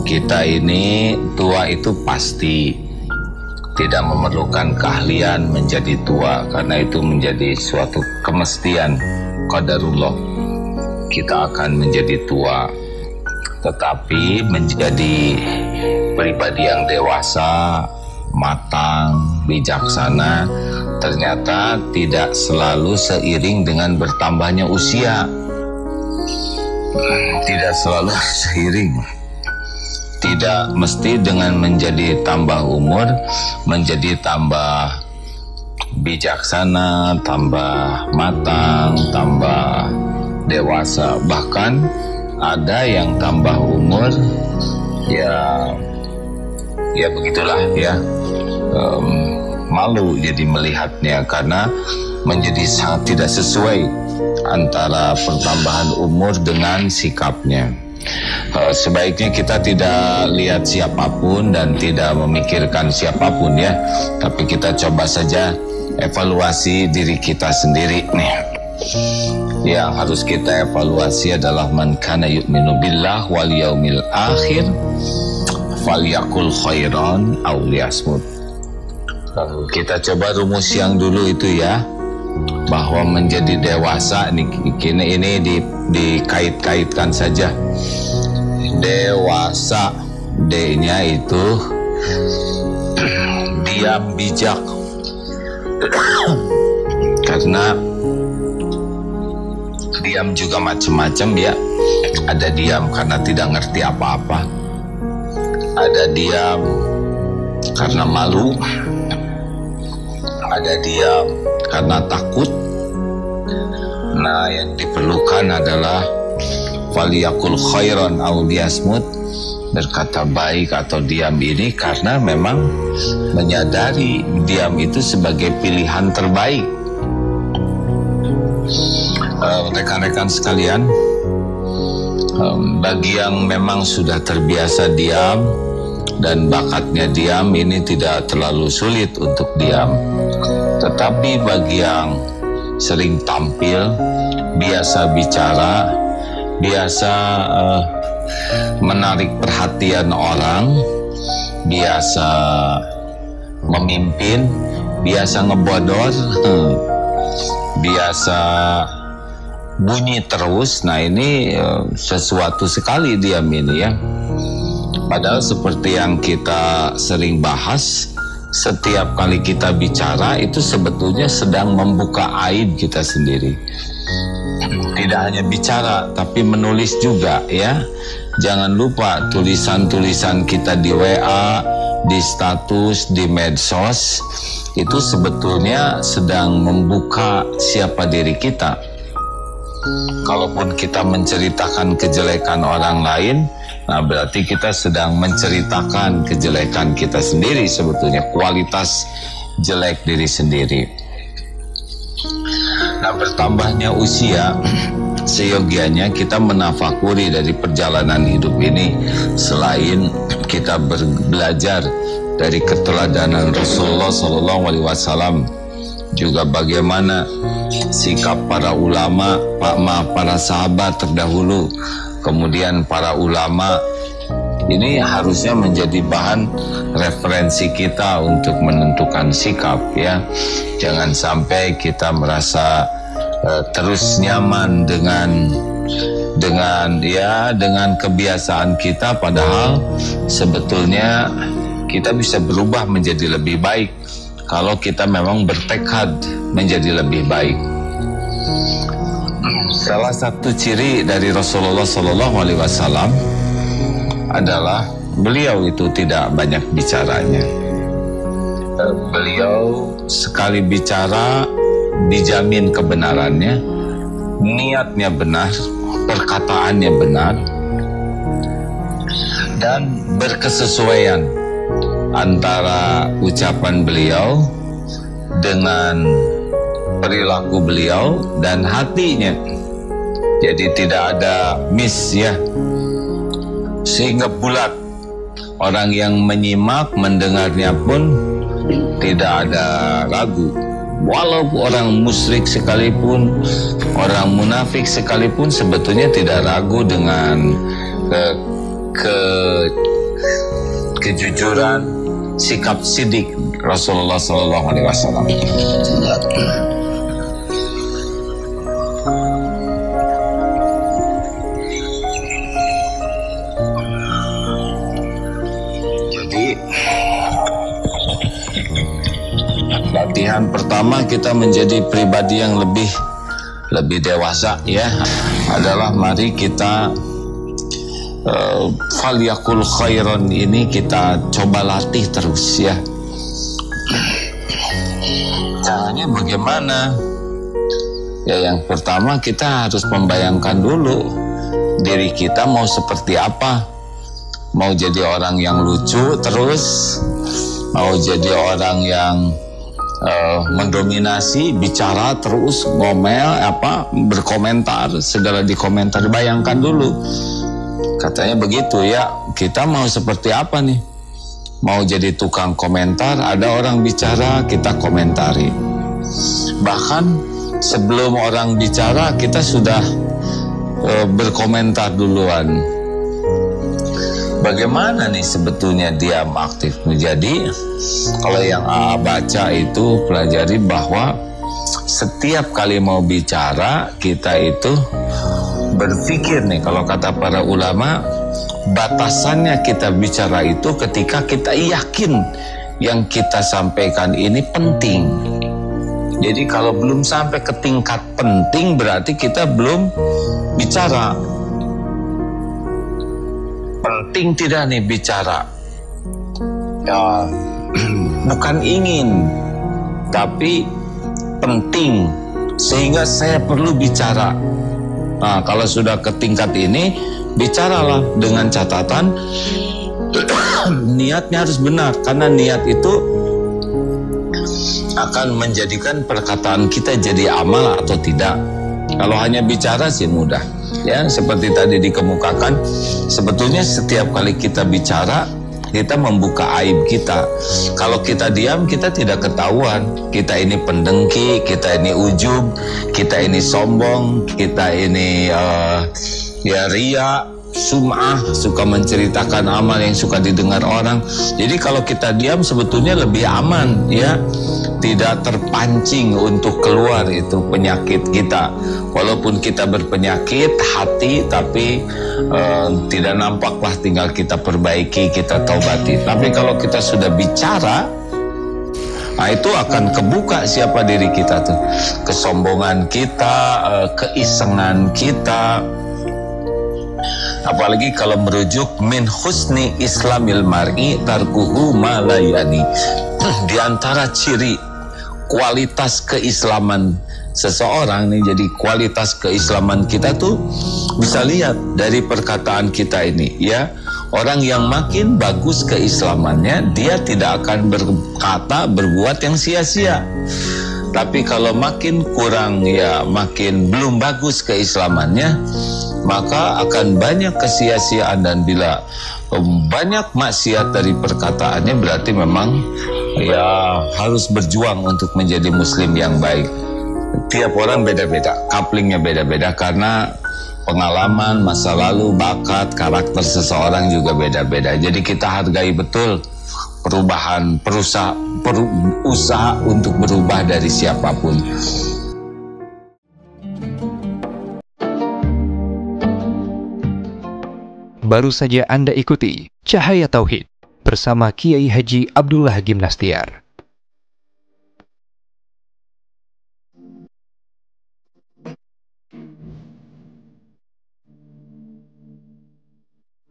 kita ini tua itu pasti tidak memerlukan keahlian menjadi tua, karena itu menjadi suatu kemestian qadarullah. Kita akan menjadi tua, tetapi menjadi pribadi yang dewasa, matang, bijaksana ternyata tidak selalu seiring dengan bertambahnya usia. Tidak selalu seiring. Tidak mesti dengan menjadi tambah umur menjadi tambah bijaksana, tambah matang, tambah dewasa. Bahkan ada yang tambah umur ya begitulah ya, malu jadi melihatnya karena menjadi sangat tidak sesuai antara pertambahan umur dengan sikapnya. Sebaiknya kita tidak lihat siapapun dan tidak memikirkan siapapun ya, tapi kita coba saja evaluasi diri kita sendiri nih. Yang harus kita evaluasi adalah man kana yu'minu billah wal yaumil akhir falyakul khairan aw liyasmut. Kita coba rumus yang dulu itu ya, bahwa menjadi dewasa ini dikait-kaitkan saja. Dewasa, D-nya itu diam, bijak. Karena diam juga macam-macam ya. Ada diam karena tidak ngerti apa-apa, ada diam karena malu, ada diam karena takut. Nah, yang diperlukan adalah faliyakul khairan aw liyasmut, berkata baik atau diam ini karena memang menyadari diam itu sebagai pilihan terbaik. Rekan-rekan sekalian, bagi yang memang sudah terbiasa diam dan bakatnya diam, ini tidak terlalu sulit untuk diam. Tetapi bagi yang sering tampil, biasa bicara, biasa menarik perhatian orang, biasa memimpin, biasa ngebodor, biasa bunyi terus. Nah, ini sesuatu sekali diam ini ya. Padahal seperti yang kita sering bahas, setiap kali kita bicara itu sebetulnya sedang membuka aib kita sendiri. Tidak hanya bicara, tapi menulis juga ya. Jangan lupa tulisan-tulisan kita di WA, di status, di medsos, itu sebetulnya sedang membuka siapa diri kita. Kalaupun kita menceritakan kejelekan orang lain, nah berarti kita sedang menceritakan kejelekan kita sendiri, sebetulnya kualitas jelek diri sendiri. Nah, bertambahnya usia, seyogianya kita menafakuri dari perjalanan hidup ini. Selain kita belajar dari keteladanan Rasulullah SAW, juga bagaimana sikap para ulama, para sahabat terdahulu, kemudian para ulama. Ini harusnya menjadi bahan referensi kita untuk menentukan sikap ya. Jangan sampai kita merasa terus nyaman dengan kebiasaan kita, padahal sebetulnya kita bisa berubah menjadi lebih baik kalau kita memang bertekad menjadi lebih baik. Salah satu ciri dari Rasulullah SAW adalah beliau itu tidak banyak bicaranya. Beliau sekali bicara dijamin kebenarannya, niatnya benar, perkataannya benar, dan berkesesuaian antara ucapan beliau dengan perilaku beliau dan hatinya. Jadi tidak ada miss ya, sehingga bulat. Orang yang menyimak, mendengarnya pun tidak ada ragu. Walaupun orang musyrik sekalipun, orang munafik sekalipun, sebetulnya tidak ragu dengan kejujuran, sikap sidik Rasulullah Sallallahu Alaihi Wasallam. Jadi latihan pertama kita menjadi pribadi yang lebih dewasa ya adalah mari kita falyakul khairan ini kita coba latih terus ya. Caranya bagaimana? Ya yang pertama kita harus membayangkan dulu diri kita mau seperti apa. Mau jadi orang yang lucu terus, mau jadi orang yang mendominasi, bicara terus, ngomel, berkomentar, segala dikomentar. Bayangkan dulu. Katanya begitu ya, kita mau seperti apa nih? Mau jadi tukang komentar, ada orang bicara, kita komentari. Bahkan sebelum orang bicara, kita sudah berkomentar duluan. Bagaimana nih sebetulnya diam aktif? Jadi kalau yang baca itu pelajari bahwa setiap kali mau bicara kita itu berpikir nih, kalau kata para ulama, batasannya kita bicara itu ketika kita yakin yang kita sampaikan ini penting. Jadi kalau belum sampai ke tingkat penting berarti kita belum bicara. Penting tidak nih bicara? Ya, bukan ingin, tapi penting sehingga saya perlu bicara. Nah, kalau sudah ke tingkat ini, bicaralah dengan catatan niatnya harus benar, karena niat itu akan menjadikan perkataan kita jadi amal atau tidak. Kalau hanya bicara sih mudah. Ya, seperti tadi dikemukakan, sebetulnya setiap kali kita bicara, kita membuka aib kita. Kalau kita diam, kita tidak ketahuan. Kita ini pendengki, kita ini ujub, kita ini sombong, kita ini ria, sum'ah, suka menceritakan amal yang suka didengar orang. Jadi kalau kita diam sebetulnya lebih aman ya. Tidak terpancing untuk keluar itu penyakit kita. Walaupun kita berpenyakit hati, tapi tidak nampaklah, tinggal kita perbaiki, kita taubati. Tapi kalau kita sudah bicara, nah itu akan kebuka siapa diri kita tuh. Kesombongan kita, keisengan kita. Apalagi kalau merujuk min husni islamil mar'i tarkuhu ma la yani. Di antara ciri kualitas keislaman seseorang nih, jadi kualitas keislaman kita tuh bisa lihat dari perkataan kita ini ya. Orang yang makin bagus keislamannya, dia tidak akan berkata, berbuat yang sia-sia. Tapi kalau makin kurang ya, makin belum bagus keislamannya, maka akan banyak kesia-siaan. Dan bila banyak maksiat dari perkataannya, berarti memang ya harus berjuang untuk menjadi muslim yang baik. Tiap orang beda-beda, couplingnya beda-beda, karena pengalaman, masa lalu, bakat, karakter seseorang juga beda-beda. Jadi kita hargai betul perubahan, usaha untuk berubah dari siapapun. Baru saja Anda ikuti Cahaya Tauhid bersama Kiai Haji Abdullah Gimnastiar.